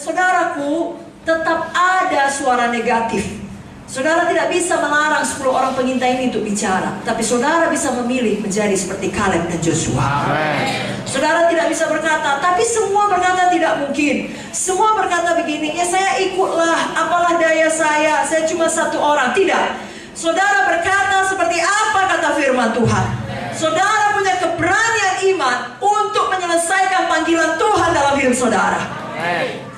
saudaraku, tetap ada suara negatif. Saudara tidak bisa melarang 10 orang pengintai ini untuk bicara, tapi saudara bisa memilih menjadi seperti Kaleb dan Joshua. Saudara tidak bisa berkata, tapi semua berkata tidak mungkin. Semua berkata begini, ya saya ikutlah, apalah daya saya cuma 1 orang. Tidak. Saudara berkata seperti apa kata firman Tuhan. Saudara punya keberanian iman untuk menyelesaikan panggilan Tuhan dalam hidup saudara.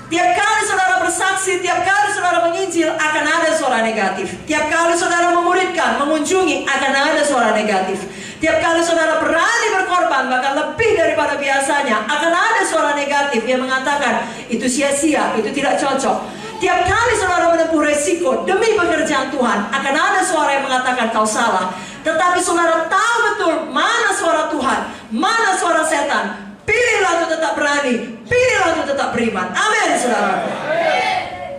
Tiap kali saudara bersaksi, tiap kali saudara menginjil, akan ada suara negatif. Tiap kali saudara memuridkan, mengunjungi, akan ada suara negatif. Tiap kali saudara berani berkorban, bahkan lebih daripada biasanya, akan ada suara negatif yang mengatakan, itu sia-sia, itu tidak cocok. Tiap kali saudara menempuh resiko demi pekerjaan Tuhan, akan ada suara yang mengatakan kau salah. Tetapi saudara tahu betul mana suara Tuhan, mana suara setan. Pilihlah untuk tetap berani, pilihlah untuk tetap beriman. Amin, saudara.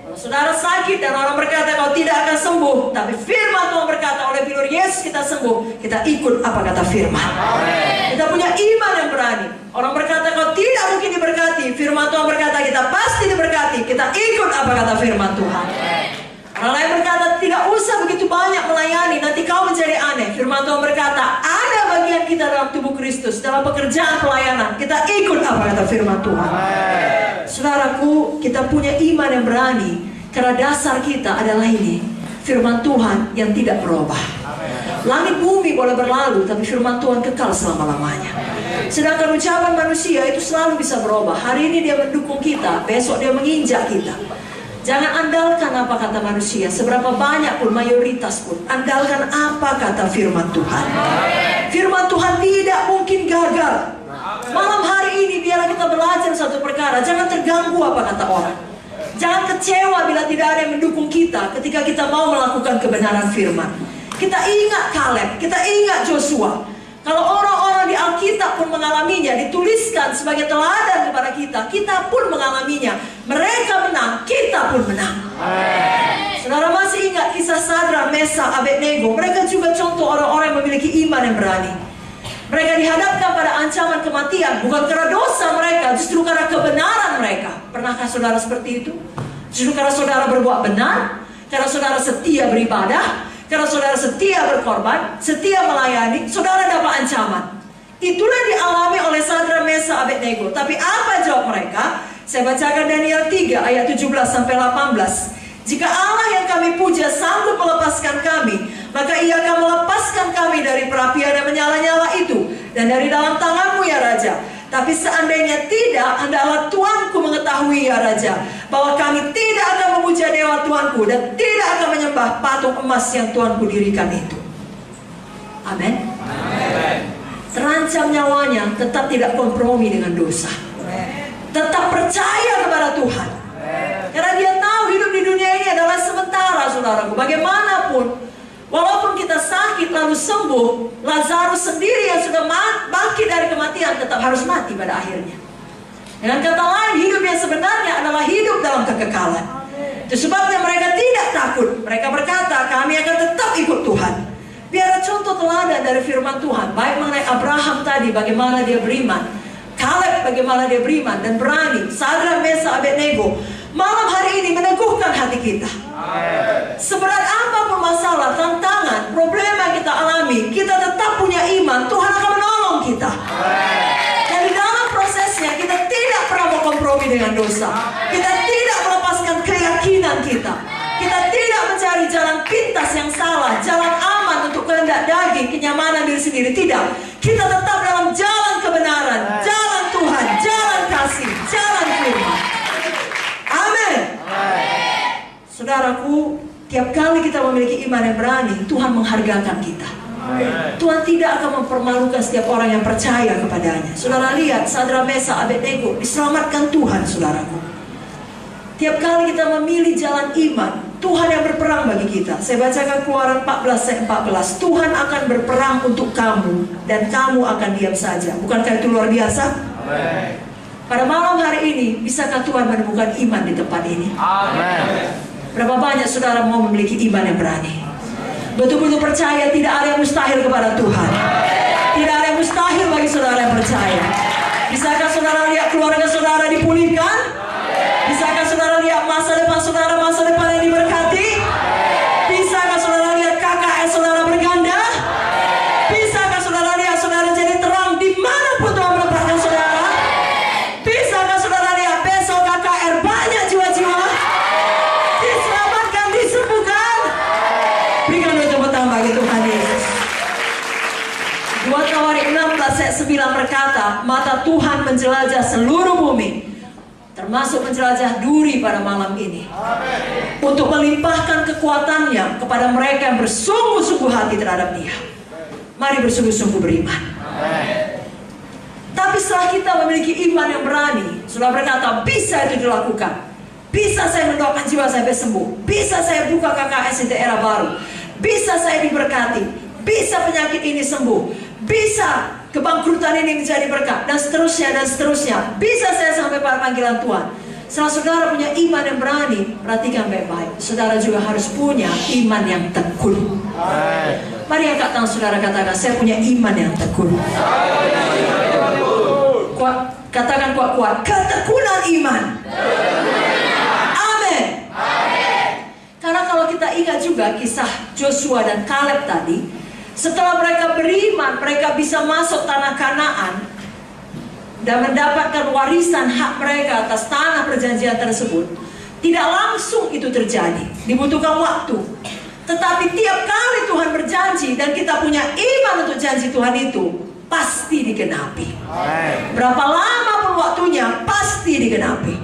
Kalau saudara sakit dan orang berkata kau tidak akan sembuh, tapi firman Tuhan berkata oleh bilur Yesus kita sembuh, kita ikut apa kata firman. Kita punya iman yang berani. Orang berkata kau tidak mungkin diberkati, firman Tuhan berkata kita pasti diberkati, kita ikut apa kata firman Tuhan. Orang lain berkata tidak usah begitu banyak melayani, nanti kau menjadi aneh. Firman Tuhan berkata ada bagian kita dalam tubuh Kristus, dalam pekerjaan pelayanan, kita ikut apa kata firman Tuhan. Saudaraku, kita punya iman yang berani karena dasar kita adalah ini, firman Tuhan yang tidak berubah. Langit bumi boleh berlalu, tapi firman Tuhan kekal selama-lamanya. Sedangkan ucapan manusia itu selalu bisa berubah. Hari ini dia mendukung kita, besok dia menginjak kita. Jangan andalkan apa kata manusia, seberapa banyak pun, mayoritas pun. Andalkan apa kata firman Tuhan. Firman Tuhan tidak mungkin gagal. Malam hari ini biarlah kita belajar satu perkara. Jangan terganggu apa kata orang. Jangan kecewa bila tidak ada yang mendukung kita ketika kita mau melakukan kebenaran firman. Kita ingat Kaleb, kita ingat Joshua. Kalau orang-orang di Alkitab pun mengalaminya, dituliskan sebagai teladan kepada kita, kita pun mengalaminya. Mereka menang, kita pun menang. Saudara masih ingat kisah Sadrak, Mesak, Abednego? Mereka juga contoh orang-orang yang memiliki iman yang berani. Mereka dihadapkan pada ancaman kematian, bukan karena dosa mereka, justru karena kebenaran mereka. Pernahkah saudara seperti itu? Justru karena saudara berbuat benar, karena saudara setia beribadah, karena saudara setia berkorban, setia melayani, saudara dapat ancaman. Itulah dialami oleh Sadrak, Mesak, Abednego. Tapi apa jawab mereka? Saya bacakan Daniel 3 ayat 17-18. Jika Allah yang kami puja sanggup melepaskan kami, maka ia akan melepaskan kami dari perapian yang menyala-nyala itu, dan dari dalam tanganmu ya Raja. Tapi seandainya tidak, hendaklah Tuanku mengetahui ya Raja, bahwa kami tidak akan memuja dewa Tuanku dan tidak akan menyembah patung emas yang Tuanku dirikan itu. Amin. Terancam nyawanya, tetap tidak kompromi dengan dosa. Tetap percaya kepada Tuhan. Karena dia tahu hidup di dunia ini adalah sementara, saudaraku. Bagaimanapun, walaupun kita sakit lalu sembuh, Lazarus sendiri yang sudah bangkit dari kematian tetap harus mati pada akhirnya. Dengan kata lain, hidup yang sebenarnya adalah hidup dalam kekekalan. Itu sebabnya mereka tidak takut. Mereka berkata, kami akan tetap ikut Tuhan. Biar contoh teladan dari firman Tuhan, baik mengenai Abraham tadi, bagaimana dia beriman, Kaleb bagaimana dia beriman dan berani, Sadrak, Mesak, Abednego. Malam hari ini meneguhkan hati kita. Seberat apapun masalah, tantangan, problema yang kita alami, kita tetap punya iman, Tuhan akan menolong kita. Dan di dalam prosesnya kita tidak pernah mau kompromi dengan dosa. Kita tidak melepaskan keyakinan kita. Kita tidak mencari jalan pintas yang salah, jalan aman untuk kehendak daging, kenyamanan diri sendiri. Tidak. Kita tetap dalam jalan kebenaran, jalan Tuhan, jalan kasih, jalan firman. Amin. Saudaraku, tiap kali kita memiliki iman yang berani, Tuhan menghargakan kita. Tuhan tidak akan mempermalukan setiap orang yang percaya kepadanya. Saudara lihat, Sadrak, Mesak, Abednego diselamatkan Tuhan, saudaraku. Tiap kali kita memilih jalan iman, Tuhan yang berperang bagi kita. Saya bacakan Keluaran 14 ayat 14. Tuhan akan berperang untuk kamu dan kamu akan diam saja. Bukankah itu luar biasa? Amen. Pada malam hari ini, bisakah Tuhan menemukan iman di tempat ini? Amen. Berapa banyak saudara mau memiliki iman yang berani? Betul-betul percaya tidak ada yang mustahil kepada Tuhan. Tidak ada yang mustahil bagi saudara yang percaya. Bisakah saudara lihat keluarga saudara dipulihkan? Bisakah saudara saudara masa depan yang diberkati? Bisakah saudara lihat KKS saudara berganda? Bisakah saudara lihat saudara jadi terang dimanapun Tuhan menempatkan saudara? Bisakah saudara lihat besok KKR banyak jiwa-jiwa diselamatkan, disembuhkan? Berikan dulu tepuk tangan bagi Tuhan Yesus. 2 Tawarik 16 ayat 9 berkata, mata Tuhan menjelajah seluruh bumi, termasuk menjelajah duri pada malam ini. Amen. Untuk melimpahkan kekuatannya kepada mereka yang bersungguh-sungguh hati terhadap Dia. Mari bersungguh-sungguh beriman. Amen. Tapi setelah kita memiliki iman yang berani, sudah berkata, bisa itu dilakukan. Bisa saya mendoakan jiwa sampai sembuh. Bisa saya buka KKS di daerah baru. Bisa saya diberkati. Bisa penyakit ini sembuh. Bisa kebangkrutan ini menjadi berkat, dan seterusnya dan seterusnya. Bisa saya sampai pada panggilan Tuhan. Setelah saudara punya iman yang berani, perhatikan baik-baik, saudara juga harus punya iman yang tekun. Mari angkat tangan saudara, katakan, saya punya iman yang tekun. Katakan kuat-kuat, ketekunan iman. Amin. Karena kalau kita ingat juga kisah Joshua dan Kaleb tadi, setelah mereka beriman, mereka bisa masuk tanah Kanaan dan mendapatkan warisan hak mereka atas tanah perjanjian tersebut. Tidak langsung itu terjadi, dibutuhkan waktu. Tetapi tiap kali Tuhan berjanji dan kita punya iman untuk janji Tuhan itu, pasti digenapi. Berapa lama pun waktunya, pasti digenapi.